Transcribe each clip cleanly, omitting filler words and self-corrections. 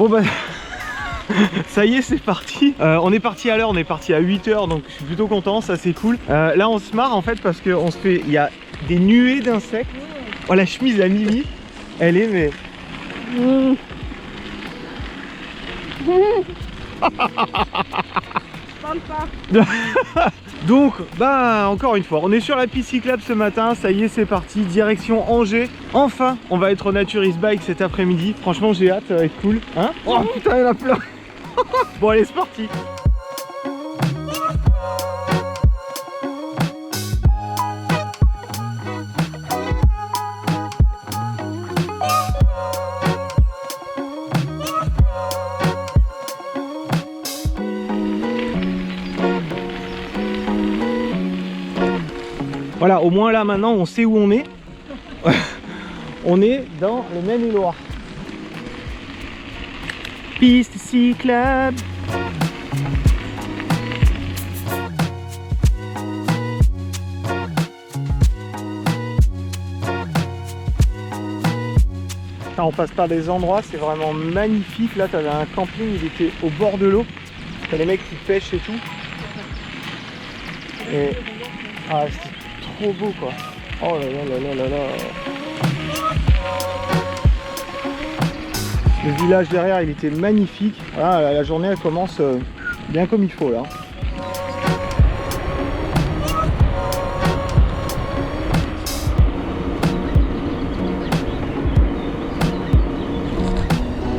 Bon bah ça y est, c'est parti. On est parti à l'heure, on est parti à 8 h, donc je suis plutôt content, ça c'est cool. Là on se marre en fait parce qu'on se fait, il y a des nuées d'insectes. Oh, la chemise, la Mimi, elle est mais... Donc bah encore une fois on est sur la piste cyclable ce matin, ça y est c'est parti, direction Angers. Enfin on va être au Naturist Bike cet après-midi. Franchement j'ai hâte, ça va être cool hein. Oh putain il y en a plein. Bon allez c'est parti. Voilà, au moins là maintenant on sait où on est. On est dans le Maine-et-Loire. Piste cyclable. Putain, on passe par des endroits, c'est vraiment magnifique. Là t'avais un camping, il était au bord de l'eau. T'as les mecs qui pêchent et tout. Et... ah, c'était trop beau quoi. Oh là là là là là là. Le village derrière il était magnifique. Voilà, la journée elle commence bien comme il faut là.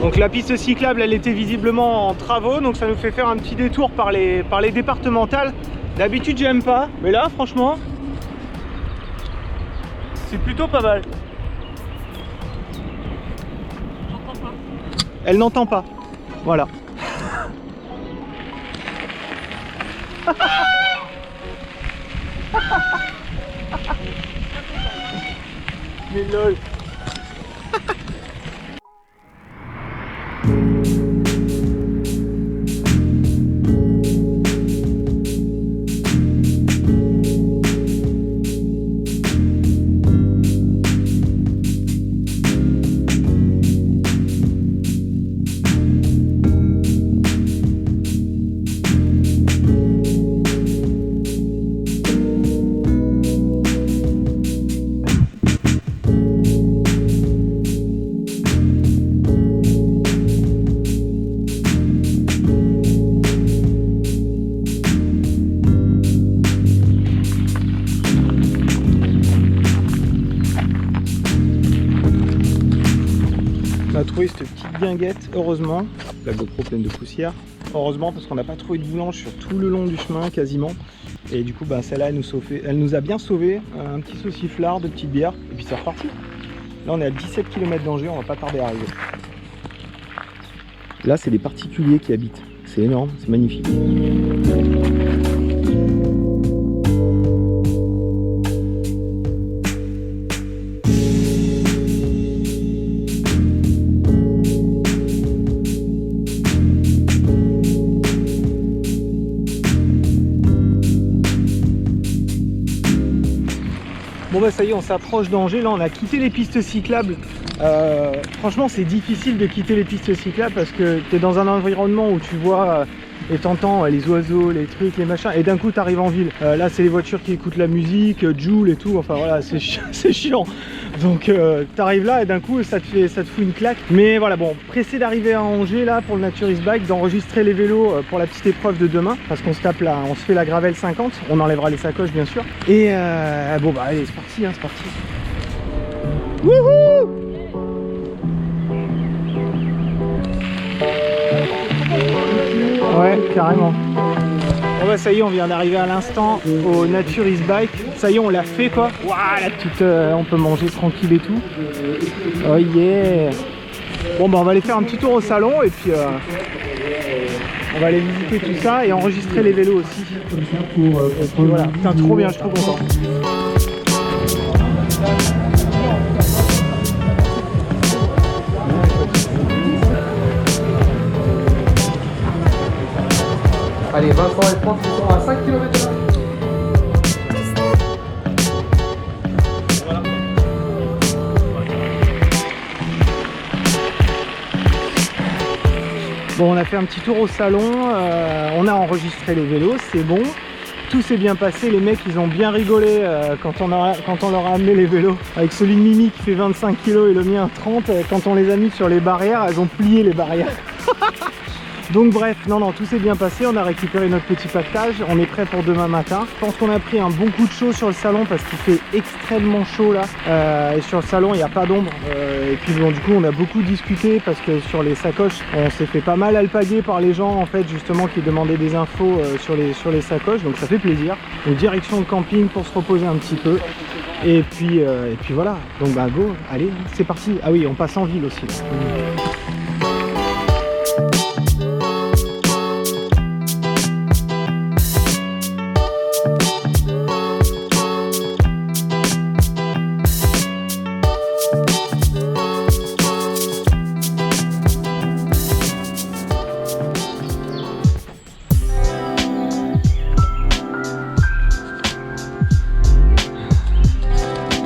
Donc la piste cyclable elle était visiblement en travaux, donc ça nous fait faire un petit détour par les départementales. D'habitude j'aime pas, mais là franchement c'est plutôt pas mal. J'entends pas. Elle n'entend pas. Voilà. Mais lol. On a trouvé cette petite guinguette, heureusement. La GoPro pleine de poussière. Heureusement parce qu'on n'a pas trouvé de boulange sur tout le long du chemin quasiment. Et du coup bah, celle-là elle nous a bien sauvé. Un petit sauciflard, de petites bières et puis c'est reparti. Là on est à 17 km d'Angers, on va pas tarder à arriver. Là c'est des particuliers qui habitent. C'est énorme, c'est magnifique. Bon bah ça y est, on s'approche d'Angers, là on a quitté les pistes cyclables. Franchement c'est difficile de quitter les pistes cyclables parce que tu es dans un environnement où tu vois et t'entends les oiseaux, les trucs, les machins, et d'un coup tu arrives en ville. Là c'est les voitures qui écoutent la musique, Joule et tout, enfin voilà c'est chiant. Donc t'arrives là et d'un coup ça te fout une claque. Mais voilà, bon, pressé d'arriver à Angers là pour le Naturist Bike, d'enregistrer les vélos pour la petite épreuve de demain, parce qu'on se tape là, on se fait la Gravel 50, on enlèvera les sacoches bien sûr. Et bon bah allez c'est parti hein, c'est parti. Wouhou! Ouais, carrément. Bon bah ça y est, on vient d'arriver à l'instant au Naturist Bike. Ça y est, on l'a fait quoi. Waouh, la petite, on peut manger tranquille et tout. Oh yeah. Bon bah on va aller faire un petit tour au salon et puis on va aller visiter tout ça et enregistrer les vélos aussi. Et puis voilà, putain trop bien, je suis trop content. Allez, Vincent et France qui sont à 5 km de là. Bon, on a fait un petit tour au salon, on a enregistré les vélos, c'est bon. Tout s'est bien passé, les mecs ils ont bien rigolé quand on leur a amené les vélos. Avec celui de Mimi qui fait 25 kg et le mien 30, quand on les a mis sur les barrières, elles ont plié les barrières. Donc bref, non, tout s'est bien passé, on a récupéré notre petit pactage, on est prêt pour demain matin. Je pense qu'on a pris un bon coup de chaud sur le salon parce qu'il fait extrêmement chaud là. Et sur le salon, il n'y a pas d'ombre. Et puis bon, du coup, on a beaucoup discuté parce que sur les sacoches, on s'est fait pas mal alpaguer par les gens en fait, justement, qui demandaient des infos sur les sacoches. Donc ça fait plaisir. Donc direction le camping pour se reposer un petit peu. Et puis voilà, donc bah go, allez, c'est parti. Ah oui, on passe en ville aussi.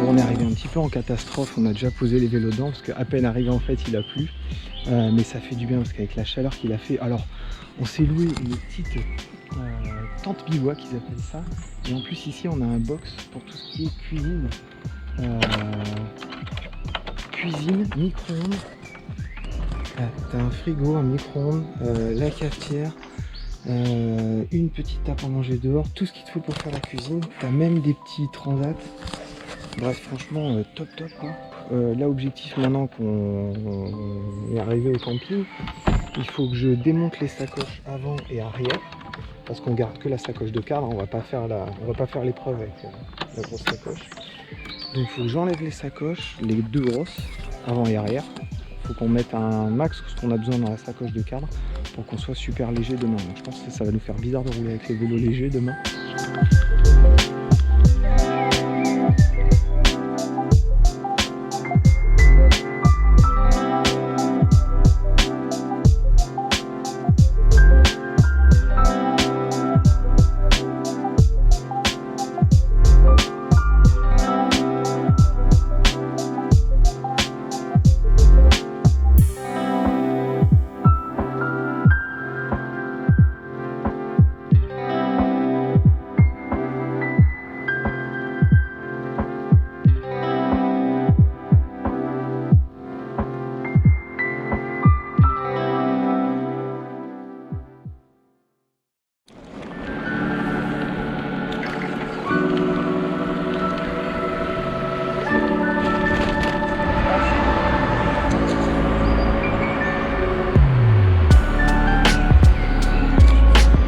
On est arrivé un petit peu en catastrophe, on a déjà posé les vélos dedans parce qu'à peine arrivé en fait il a plu, mais ça fait du bien parce qu'avec la chaleur qu'il a fait, alors on s'est loué une petite tente bivouac qu'ils appellent ça, et en plus ici on a un box pour tout ce qui est cuisine, micro-ondes, t'as un frigo, un micro-ondes, la cafetière, une petite table à manger dehors, tout ce qu'il te faut pour faire la cuisine, t'as même des petits transats. Bref, franchement, top quoi. Là, objectif maintenant qu'on est arrivé au camping, il faut que je démonte les sacoches avant et arrière, parce qu'on garde que la sacoche de cadre, on va pas faire l'épreuve avec la grosse sacoche. Donc il faut que j'enlève les sacoches, les deux grosses, avant et arrière. Il faut qu'on mette un max ce qu'on a besoin dans la sacoche de cadre pour qu'on soit super léger demain. Donc je pense que ça va nous faire bizarre de rouler avec les vélos légers demain.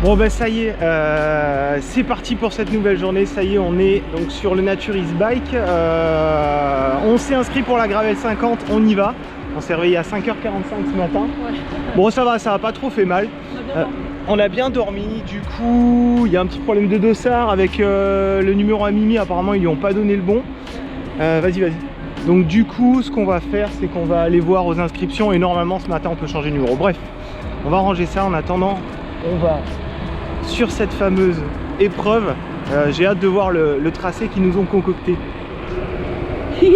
Bon ben ça y est, c'est parti pour cette nouvelle journée, ça y est, on est donc sur le Nature's Bike, on s'est inscrit pour la Gravel 50, on y va, on s'est réveillé à 5h45 ce matin, ouais. Bon ça va pas trop fait mal, on a bien dormi, du coup il y a un petit problème de dossard avec le numéro à Mimi, apparemment ils lui ont pas donné le bon, vas-y. Donc du coup ce qu'on va faire c'est qu'on va aller voir aux inscriptions et normalement ce matin on peut changer de numéro, bref, on va ranger ça, en attendant on va sur cette fameuse épreuve. J'ai hâte de voir le tracé qu'ils nous ont concocté. Il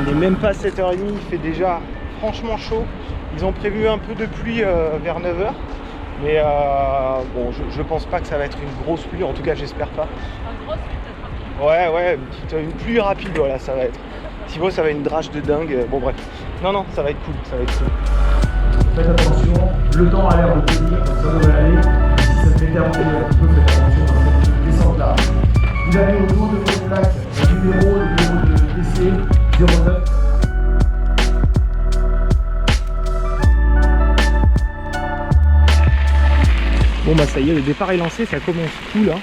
n'est même pas 7h30, il fait déjà franchement chaud. Ils ont prévu un peu de pluie vers 9h. Mais bon, je pense pas que ça va être une grosse pluie, en tout cas j'espère pas. Une grosse pluie peut-être. Ouais, une pluie rapide, voilà, ça va être. Sinon ça va être une drache de dingue. Bon bref. Non, ça va être cool, ça va être cool. Faites attention, le temps a l'air de tenir, ça devrait aller. Si ça fait interrompre un petit peu, faites attention à cette descente là. Vous avez autour de votre plaque le numéro de PC 09. Bon bah ça y est, le départ est lancé, ça commence cool hein.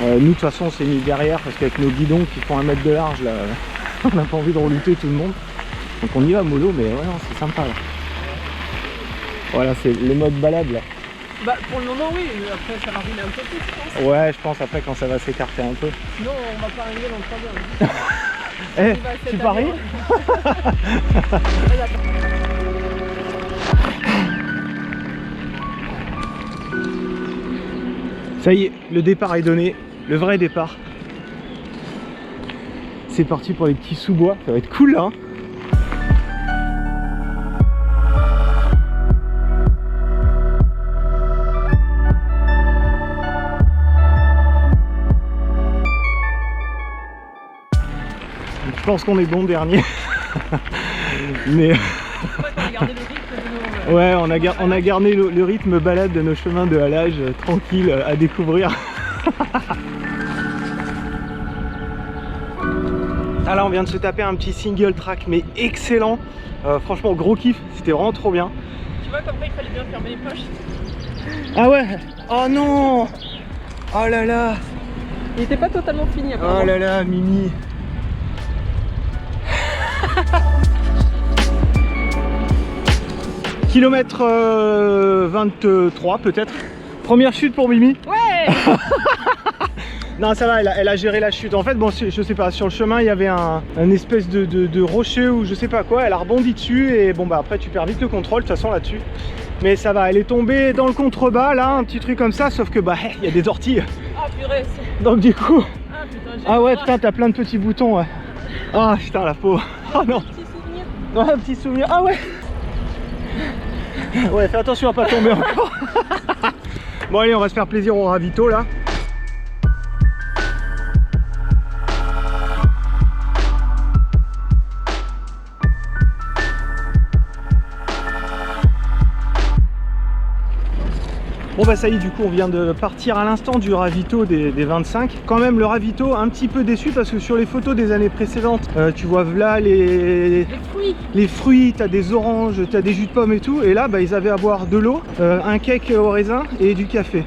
Nous de toute façon on s'est mis derrière parce qu'avec nos guidons qui font 1 mètre de large là, on n'a pas envie de reluter tout le monde. Donc on y va mollo, mais ouais non, c'est sympa là. Voilà, c'est le mode balade là. Bah pour le moment oui, mais après ça va rouler un peu plus je pense. Ouais, je pense après quand ça va s'écarter un peu. Sinon on va pas arriver dans le 3 heures. Tu paries? Ça y est, le départ est donné, le vrai départ. C'est parti pour les petits sous-bois, ça va être cool là hein. Je pense qu'on est bon dernier. Mais Ouais, on a gardé le rythme de nos... ouais, on a gardé le rythme balade de nos chemins de halage, tranquille à découvrir. Ah là, on vient de se taper un petit single track, mais excellent. Franchement, gros kiff, c'était vraiment trop bien. Tu vois, comme ça, il fallait bien fermer les poches. Ah ouais. Oh non. Oh là là. Il était pas totalement fini, apparemment. Oh là là, Mimi. Kilomètre 23 peut-être. Première chute pour Mimi. Ouais. Non, ça va, elle a géré la chute. En fait, bon, je sais pas, sur le chemin, il y avait un espèce de rocher ou je sais pas quoi. Elle a rebondi dessus et bon, bah après, tu perds vite le contrôle de toute façon là-dessus. Mais ça va, elle est tombée dans le contrebas là, un petit truc comme ça, sauf que bah, il y a des orties. Ah purée. Donc du coup, Ah putain, j'ai ah ouais, peur. putain, t'as plein de petits boutons, ouais. Ah putain, la pauvre. Oh non. Petit souvenir. Ouais, un petit souvenir. Ah ouais. Ouais, fais attention à pas tomber encore. Bon allez, on va se faire plaisir au ravito là. Bon bah ça y est, du coup on vient de partir à l'instant du ravito des 25. Quand même le ravito un petit peu déçu parce que sur les photos des années précédentes, tu vois là les fruits, t'as des oranges, t'as des jus de pommes et tout. Et là bah, ils avaient à boire de l'eau, un cake au raisin et du café.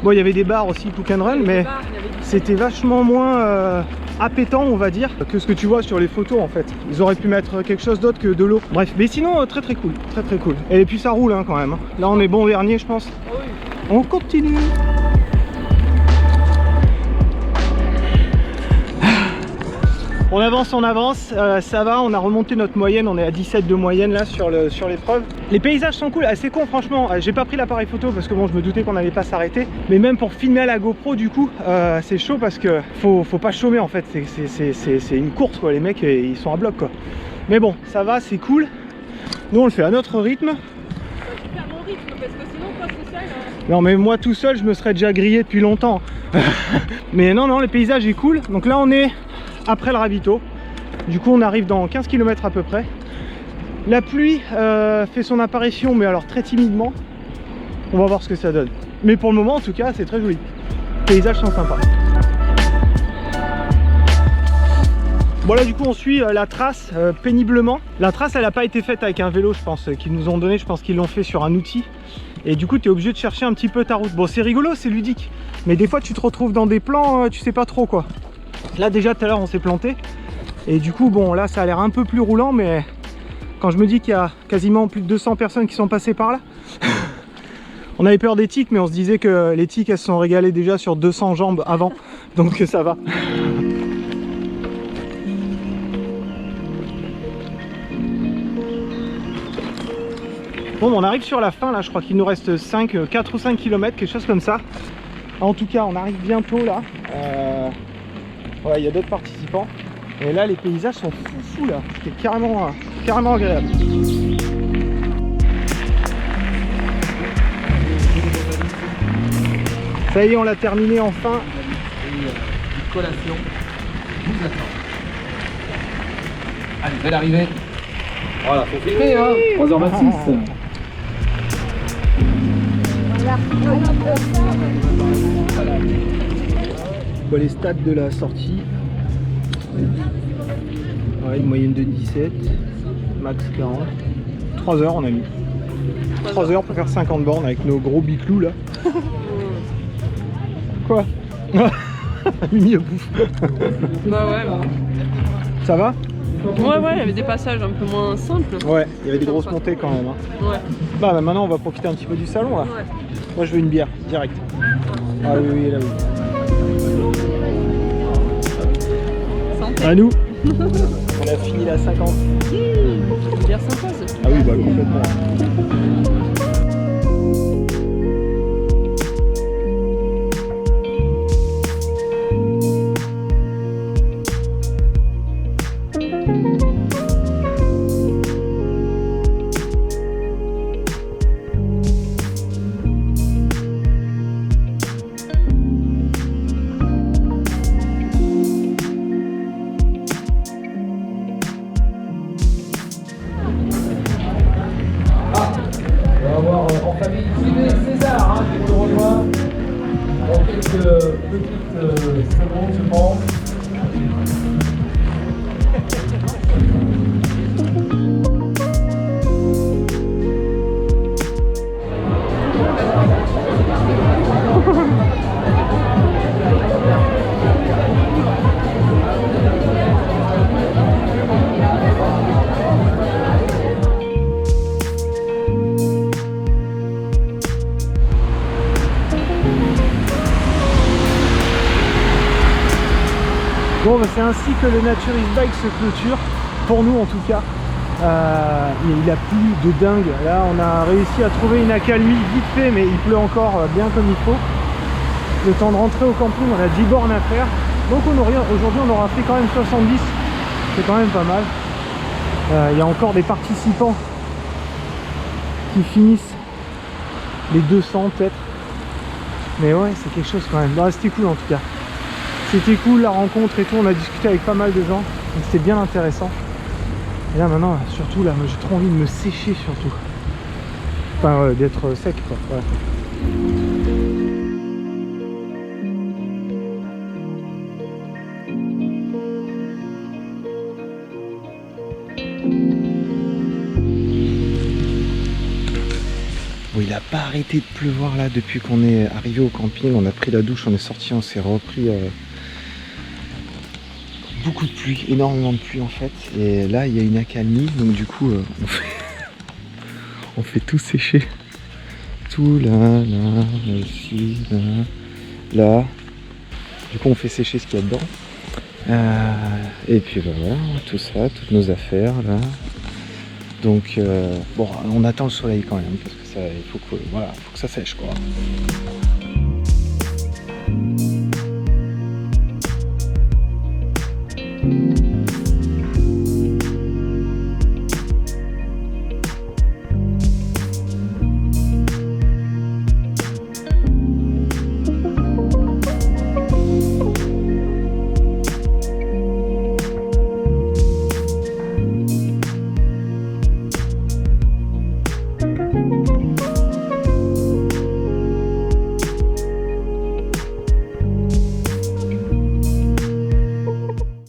Bon, il y avait des bars aussi, cook and run, mais c'était vachement moins appétant, on va dire, que ce que tu vois sur les photos en fait. Ils auraient pu mettre quelque chose d'autre que de l'eau. Bref, mais sinon très très cool, très très cool. Et puis ça roule hein, quand même. Hein. Là on est bon dernier je pense. Oh oui. On continue. On avance, ça va, on a remonté notre moyenne, on est à 17 de moyenne là sur l'épreuve. Les paysages sont cool, assez con franchement, j'ai pas pris l'appareil photo parce que bon je me doutais qu'on n'allait pas s'arrêter. Mais même pour filmer à la GoPro du coup, c'est chaud parce que faut pas chômer en fait, c'est une course quoi, les mecs ils sont à bloc quoi. Mais bon, ça va, c'est cool. Nous on le fait à notre rythme. Tu perds mon rythme parce que sinon toi tout seul... Non mais moi tout seul je me serais déjà grillé depuis longtemps. Mais non, le paysage est cool. Donc là on est après le ravito. Du coup on arrive dans 15 km à peu près. La pluie fait son apparition mais alors très timidement. On va voir ce que ça donne. Mais pour le moment en tout cas c'est très joli. Les paysages sont sympas. Bon là du coup on suit la trace péniblement. La trace elle n'a pas été faite avec un vélo je pense qu'ils nous ont donné, je pense qu'ils l'ont fait sur un outil. Et du coup tu es obligé de chercher un petit peu ta route. Bon c'est rigolo, c'est ludique. Mais des fois tu te retrouves dans des plans, tu sais pas trop quoi. Là déjà tout à l'heure on s'est planté. Et du coup bon là ça a l'air un peu plus roulant mais quand je me dis qu'il y a quasiment plus de 200 personnes qui sont passées par là. On avait peur des tiques mais on se disait que les tiques elles se sont régalées déjà sur 200 jambes avant. Donc ça va. Bon, on arrive sur la fin là, je crois qu'il nous reste 4 ou 5 km, quelque chose comme ça. En tout cas, on arrive bientôt là. Voilà, il y a d'autres participants. Et là, les paysages sont fous là. C'est carrément agréable. Ça y est, on l'a terminé enfin. Une collation vous attend. Allez, belle arrivée. Voilà, faut filmer hein, 3h26. Bon, les stats de la sortie. Ouais, une moyenne de 17, max 40. 3 heures on a mis. 3 heures pour faire 50 bornes avec nos gros biclous là. Quoi? Mimi bouffe. Bah ouais. Ça va? Ouais, il y avait des passages un peu moins simples. Ouais, il y avait des grosses montées quand même. Hein. Ouais. Bah maintenant on va profiter un petit peu du salon là. Ouais. Moi je veux une bière, direct. Ah oui, là oui. Santé. À nous. On a fini la 50. Une bière sympa ça. Ah oui, bah complètement. quelques petites secondes, je pense. Bon, bah, c'est ainsi que le Naturist Bike se clôture, pour nous en tout cas. Il a plu de dingue. Là, on a réussi à trouver une accalmie vite fait, mais il pleut encore bien comme il faut. Le temps de rentrer au camping, on a 10 bornes à faire. Donc aujourd'hui, on aura fait quand même 70. C'est quand même pas mal. Il y a encore des participants qui finissent les 200 peut-être. Mais ouais, c'est quelque chose quand même. Bah, c'était cool en tout cas. C'était cool la rencontre et tout, on a discuté avec pas mal de gens, donc c'était bien intéressant. Et là maintenant, surtout là, j'ai trop envie de me sécher surtout. Enfin d'être sec quoi. Ouais. Bon, il a pas arrêté de pleuvoir là depuis qu'on est arrivé au camping, on a pris la douche, on est sorti, on s'est repris beaucoup de pluie, énormément de pluie en fait, et là il y a une accalmie, donc du coup on fait tout sécher, tout là, ici, là, du coup on fait sécher ce qu'il y a dedans, et puis bah, voilà, tout ça, toutes nos affaires là, donc bon, on attend le soleil quand même, parce que ça, il faut que, voilà, faut que ça sèche quoi.